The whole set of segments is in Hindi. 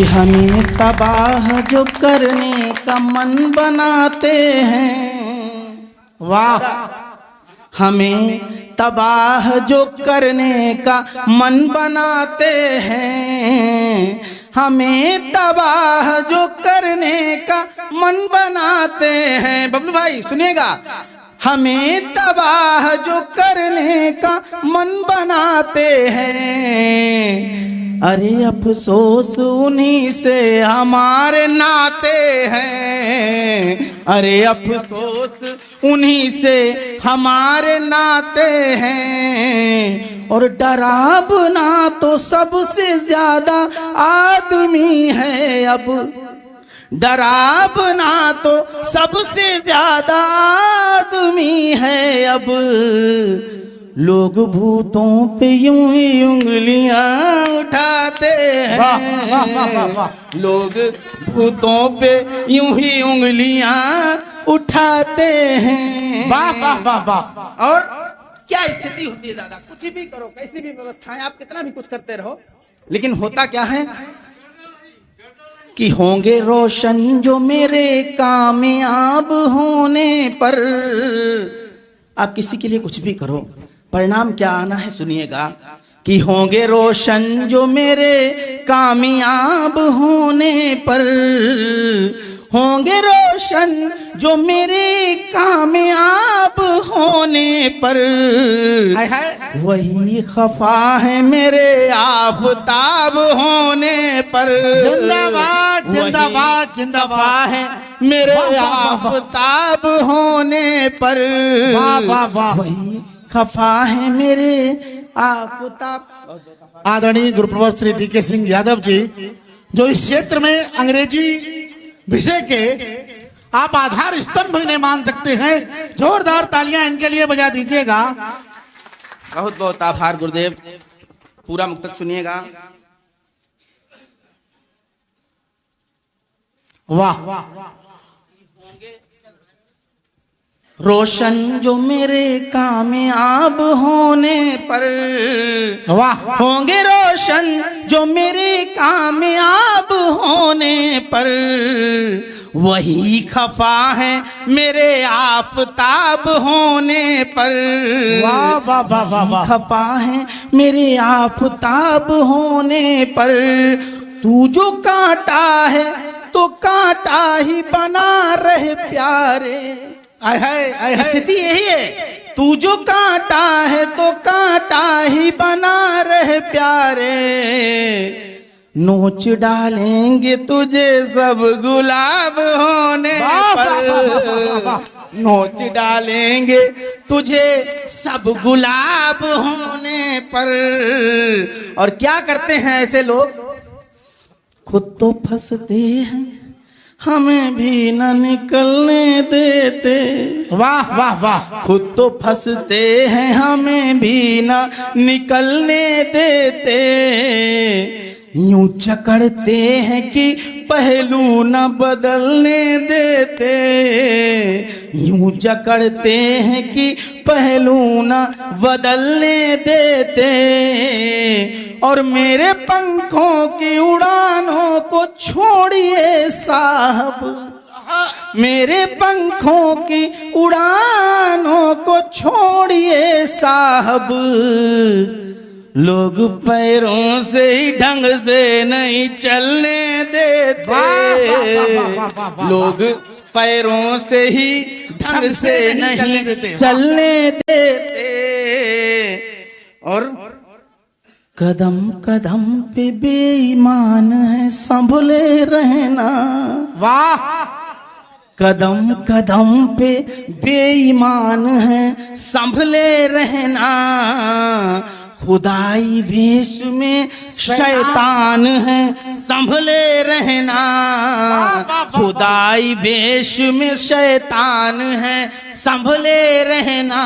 हमें तबाह जो करने का मन बनाते हैं। वाह, हमें तबाह जो करने का मन बनाते हैं। हमें तबाह जो करने का मन बनाते हैं। बबलू भाई सुनिएगा, हमें तबाह जो करने का मन बनाते हैं। अरे अफसोस उन्हीं से हमारे नाते हैं। अरे अफसोस उन्हीं से हमारे नाते हैं। और डरावना तो सबसे ज्यादा आदमी है अब। डरावना तो सबसे ज्यादा आदमी है अब। लोग भूतों पे यूं ही उंगलियां उठाते हैं। वाह, वाह, वाह, वाह, वाह। लोग भूतों पे यूं ही उंगलियां उठाते हैं। वाह वाह वाह वाह। और क्या स्थिति होती है दादा, कुछ भी करो, कैसी भी व्यवस्थाएं, आप कितना भी कुछ करते रहो, लेकिन होता क्या है कि होंगे रोशन जो मेरे कामयाब होने पर। आप किसी के लिए कुछ भी करो, परिणाम क्या आना है सुनिएगा, कि होंगे रोशन जो मेरे कामयाब होने पर। होंगे रोशन जो मेरे कामयाब होने पर। हाय हाय। वही खफा है मेरे आफताब होने पर। जिंदाबाद जिंदाबाद जिंदाबाद है मेरे आफताब होने पर। वाह वाह वाह। वही खफा है मेरे आफताब। आदरणीय गुरुप्रवर श्री डी.के. सिंह यादव जी, जो इस क्षेत्र में अंग्रेजी विषय के आप आधार स्तंभ इन्हें मान सकते हैं। जोरदार तालियां इनके लिए बजा दीजिएगा। बहुत बहुत आभार गुरुदेव। पूरा मुक्तक सुनिएगा। वाह, रोशन जो मेरे कामयाब होने पर। वाह। होंगे रोशन जो मेरे कामयाब होने पर। वही खफा है मेरे आफताब होने पर। वाह वाह वाह वाह वाह। खफा है मेरे आफताब होने पर। तू जो कांटा है तो कांटा ही बना रहे प्यारे। आय हाय आय हाय। स्थिति यही है, तू जो कांटा है तो कांटा ही बना रहे प्यारे। नोच डालेंगे तुझे सब गुलाब होने पर। नोच डालेंगे तुझे सब गुलाब होने पर। और क्या करते हैं ऐसे लोग, खुद तो फंसते हैं हमें भी न निकलने देते। वाह वाह वाह। खुद तो फंसते हैं हमें भी न निकलने देते। यूं चकड़ते हैं कि पहलू न बदलने देते। यूं जकड़ते हैं कि पहलू न बदलने देते। और मेरे पंखों की उड़ानों को छोड़िए साहब। मेरे पंखों की उड़ानों को छोड़िए साहब। लोग पैरों से ही ढंग से नहीं चलने देते। लोग पैरों से ही ढंग से नहीं चलने देते। और कदम कदम पे बेईमान है संभले रहना। वाह। कदम कदम पे बेईमान है संभले रहना। खुदाई वेश में शैतान है संभले रहना। खुदाई वेश में शैतान है संभले रहना।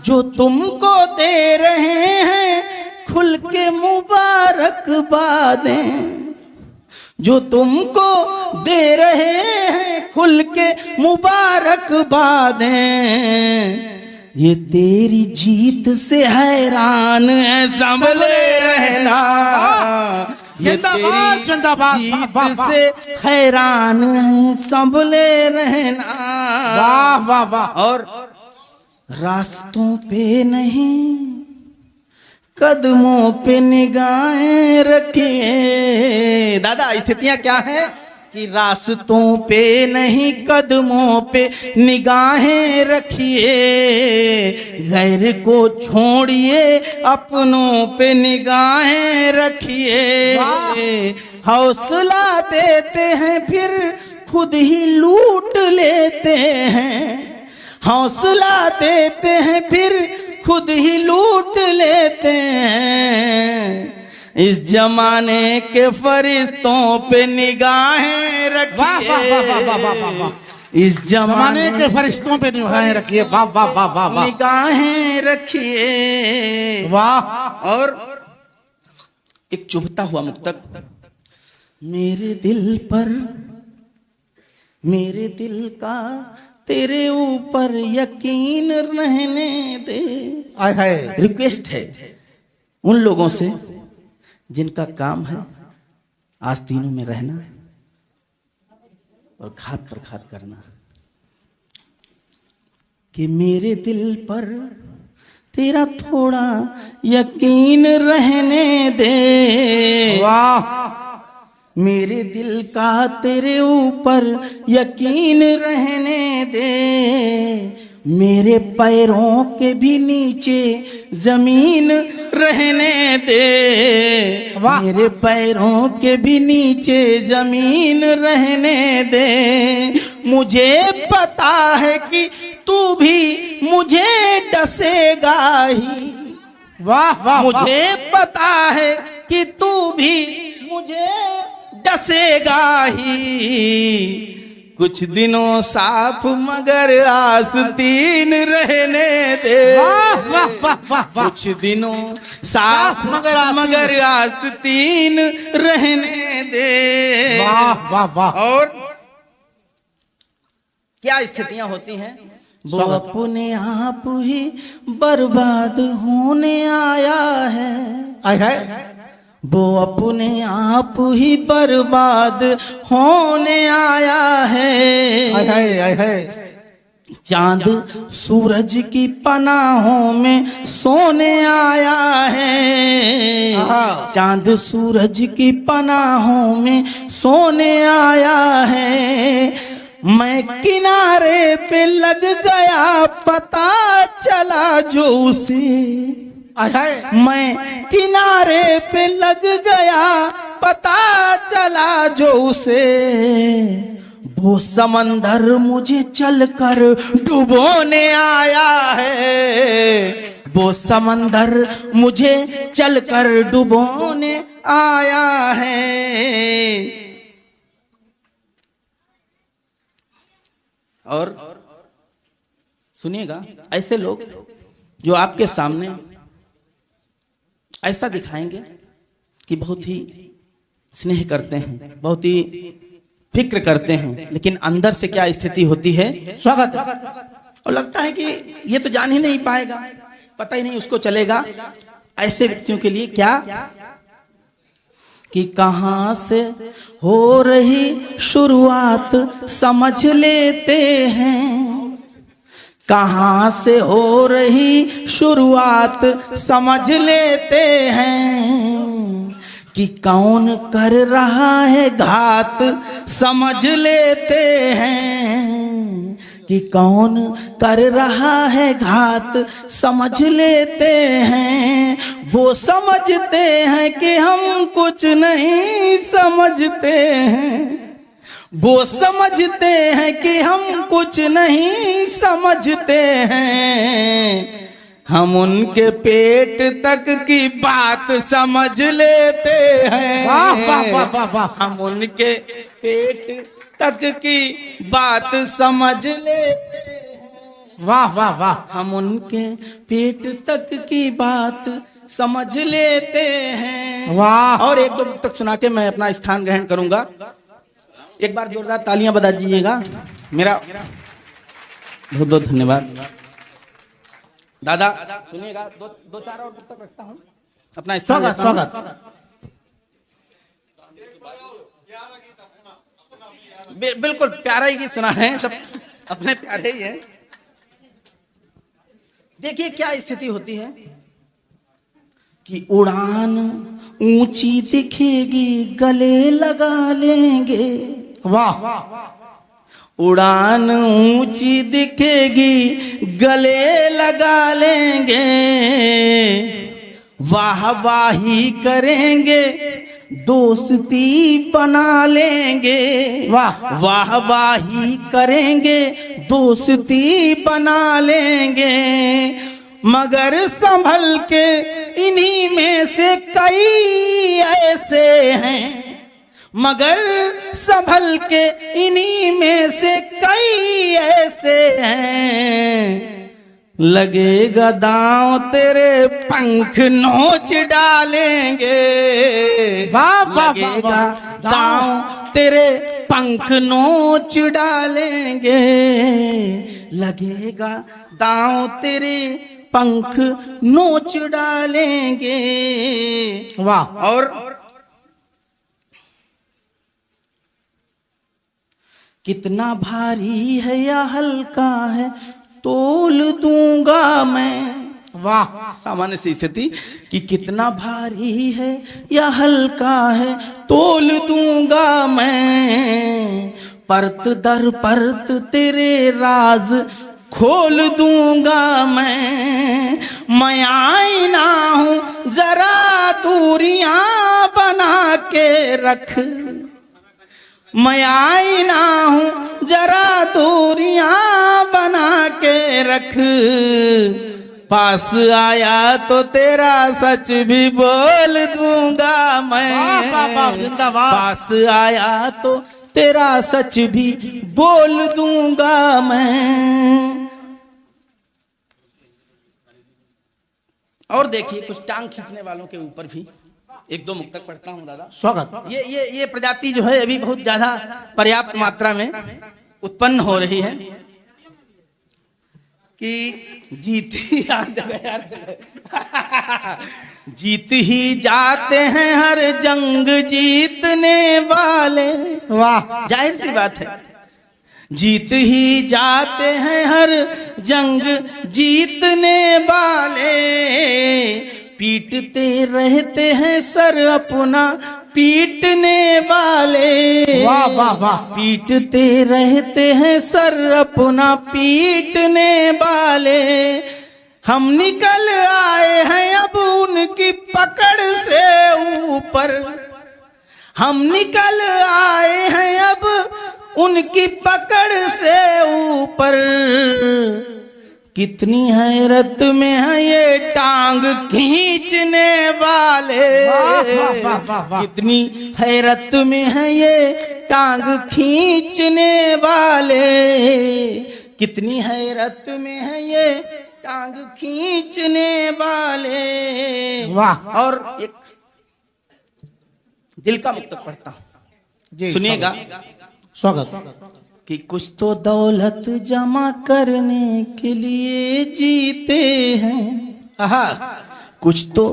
जो तुमको दे रहे हैं खुल के मुबारकबादें। जो तुमको दे रहे हैं खुल के मुबारकबादें। ये तेरी जीत से हैरान है संभले रहना। जिंदाबाद, जिंदाबाद, जीत वाह, वाह। से हैरान है संभले रहना। वाह वाह वाह। और रास्तों पे नहीं कदमों पे निगाहें रखिए। दादा स्थितियां क्या है कि रास्तों पे नहीं कदमों पे निगाहें रखिए, गैर को छोड़िए अपनों पे निगाहें रखिए। हौसला देते हैं फिर खुद ही लूट लेते हैं, हौसला देते हैं फिर खुद ही लूट लेते हैं। इस जमाने के फरिश्तों पे निगाहें रखिए। वाह वाह वाह वाह वाह वाह वाह। इस जमाने के फरिश्तों पे निगाहें रखिए। वाह वाह वाह वाह वाह। निगाहें रखिए। वाह। और एक चुभता हुआ मुक्तक। मेरे दिल पर, मेरे दिल का तेरे ऊपर यकीन रहने दे। आय हाय। रिक्वेस्ट है उन लोगों से जिनका काम है आस्तीनों में रहना और घात पर घात करना, कि मेरे दिल पर तेरा थोड़ा यकीन रहने दे। वाह। मेरे दिल का तेरे ऊपर यकीन रहने दे, मेरे पैरों के भी नीचे जमीन रहने दे। मेरे पैरों के भी नीचे जमीन रहने दे। मुझे पता है कि तू भी मुझे डसेगा ही। वाह वाह। मुझे पता है कि तू भी मुझे डसेगा ही। कुछ दिनों साफ मगर आस्तीन रहने दे। वाह वाह वाह वाह वाह। कुछ दिनों साफ मगर आस्तीन रहने दे। वाह वाह वाह। और क्या स्थितियां होती हैं? वो अपने आप ही बर्बाद होने आया है। आय हाय। वो अपने आप ही बर्बाद होने आया है। आय हाय आय हाय। चांद सूरज की पनाहों में सोने आया है। चांद सूरज की पनाहों में सोने आया है। मैं किनारे पे लग गया पता चला जो उसे। मैं किनारे पे लग गया पता चला जो उसे। वो समंदर मुझे चलकर डुबोने आया है। वो समंदर मुझे चलकर डुबोने आया है। और सुनिएगा, ऐसे लोग जो आपके सामने ऐसा दिखाएंगे कि बहुत ही स्नेह करते हैं, बहुत ही फिक्र करते हैं, लेकिन अंदर से क्या स्थिति होती है? स्वागत। और लगता है कि ये तो जान ही नहीं पाएगा, पता ही नहीं उसको चलेगा। ऐसे व्यक्तियों के लिए क्या कि कहां से हो रही शुरुआत समझ लेते हैं। कहां से हो रही शुरुआत समझ लेते हैं। कि कौन कर रहा है घात समझ लेते हैं। कि कौन कर रहा है घात समझ लेते हैं। वो समझते हैं कि हम कुछ नहीं समझते हैं। वो समझते हैं कि हम कुछ नहीं समझते हैं। हम उनके पेट तक की बात समझ लेते हैं। वाह वाह वाह वाह वाह। हम उनके पेट तक की बात समझ लेते हैं। वाह वाह वाह। हम उनके पेट तक की बात समझ लेते हैं। वाह। और एक दो तक सुना के मैं अपना स्थान ग्रहण करूंगा। एक बार जोरदार तालियां बजा दीजिएगा। मेरा बहुत बहुत धन्यवाद। दादा सुनिएगा, दो चार और तक रखता हूं अपना स्वागत स्वागत। बिल्कुल प्यारा ही गीत सुना है, सब अपने प्यारे ही है। देखिए क्या स्थिति होती है कि उड़ान ऊंची दिखेगी गले लगा लेंगे। वाह, उड़ान ऊंची दिखेगी गले लगा लेंगे, वाह वाही करेंगे दोस्ती बना लेंगे। वाह, वाह वाही करेंगे दोस्ती बना लेंगे, मगर संभल के इन्हीं में से कई ऐसे हैं, मगर संभल के इन्हीं में से कई ऐसे हैं, लगेगा दांव तेरे पंख नोच डालेंगे। वाह, वाह, लगेगा वाह, दांव तेरे पंख नोच डालेंगे, लगेगा दांव तेरे पंख नोच डालेंगे। वाह, और कितना भारी है या हल्का है तोल दूंगा मैं। वाह, सामान्य सी स्थिति कि कितना भारी है या हल्का है तोल दूंगा मैं, परत दर परत तेरे राज खोल दूंगा मैं आईना हूं जरा दूरियां बना के रख, मैं आईना हूं जरा दूरियां बना के रख, पास आया तो तेरा सच भी बोल दूंगा मैं। वाह, वाह, वाह, जिंदाबाद। पास आया तो तेरा सच भी बोल दूंगा मैं। और देखिए कुछ टांग खींचने वालों के ऊपर भी एक दो मुक्तक पढ़ता हूं दादा। स्वागत। ये प्रजाति जो है अभी बहुत ज्यादा पर्याप्त मात्रा में उत्पन्न हो रही है कि जीत ही हर जगह जीत ही जाते हैं हर जंग जीतने वाले। वाह, जाहिर सी बात है, जीत ही जाते हैं हर जंग जीतने वाले, पीटते रहते हैं सर अपना पीटने वाले। वाह, वाह, वाह, पीटते रहते हैं सर अपना पीटने वाले, हम निकल आए हैं अब उनकी पकड़ से ऊपर, हम निकल आए हैं अब उनकी पकड़ से ऊपर, कितनी हैरत में है ये टांग खींचने वाले। वाह, वाह, वाह, वाह, वाह। कितनी हैरत में है ये टांग खींचने वाले, कितनी हैरत में है ये टांग खींचने वाले। वाह। और एक दिल का मुक्तक पढ़ता हूं, जी, सुनिएगा। स्वागत। कि कुछ तो दौलत जमा करने के लिए जीते हैं, आहा, कुछ तो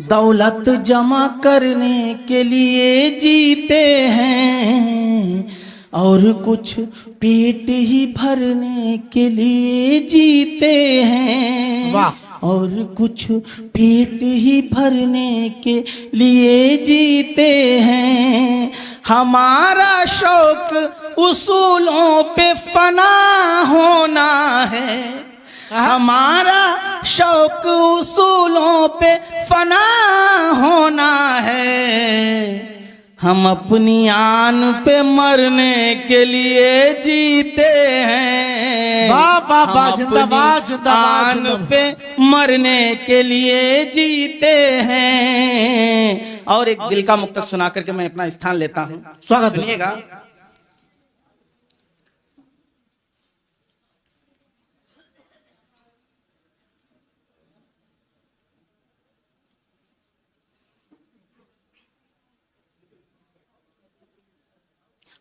दौलत जमा करने के लिए जीते हैं, और कुछ पेट ही भरने के लिए जीते हैं। वाह। और कुछ पेट ही भरने के लिए जीते हैं, हमारा शौक उसूलों पे फना होना है, हमारा शौक उसूलों पे फना होना है, हम अपनी आन पे मरने के लिए जीते हैं। वाह, वाह, वाह, हम जिंदाबाद, अपनी जिंदाबाद, आन जिंदाबाद। पे मरने के लिए जीते हैं। और एक दिल का मुक्तक सुना करके मैं अपना स्थान लेता हूं, स्वागत। सुनिएगा।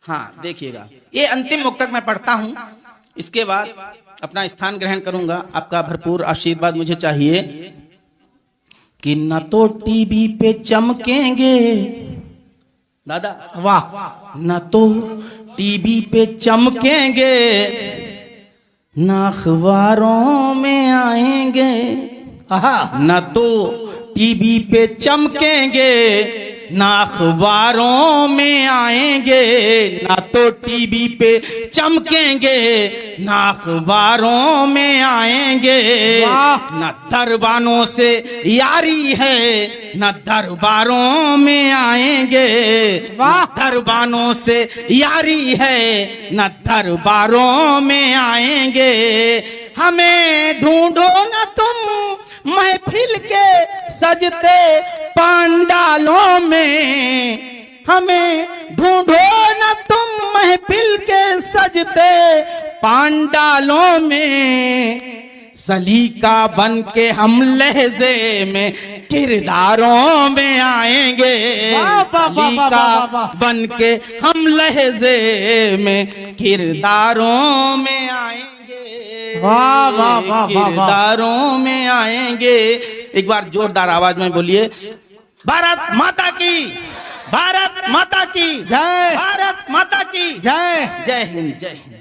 हाँ देखिएगा, ये अंतिम मुक्तक मैं पढ़ता हूं, इसके बाद अपना स्थान ग्रहण करूंगा। आपका भरपूर आशीर्वाद मुझे चाहिए कि न तो टीवी पे चमकेंगे, दादा वाह। न तो टीवी पे चमकेंगे न अखबारों में आएंगे, न तो टीवी पे चमकेंगे न अखबारों में आएंगे, न तो टीवी पे चमकेंगे न अखबारों में आएंगे, न दरबानों से यारी है न दरबारों में आएंगे, दरबानों से यारी है न दरबारों में आएंगे। हमें ढूंढो न तुम महफिल के सजते पंडालों में, हमें ढूंढो न तुम महफिल के सजते पंडालों में, सलीका बन के हम लहजे में किरदारों में आएंगे, सलीका बन के हम लहजे में किरदारों में आएंगे, वाह वाह वाह वाह। किरदारों में आएंगे। एक बार जोरदार आवाज में बोलिए, भारत माता की, भारत माता की जय, भारत माता की जय। जय हिंद, जय हिंद।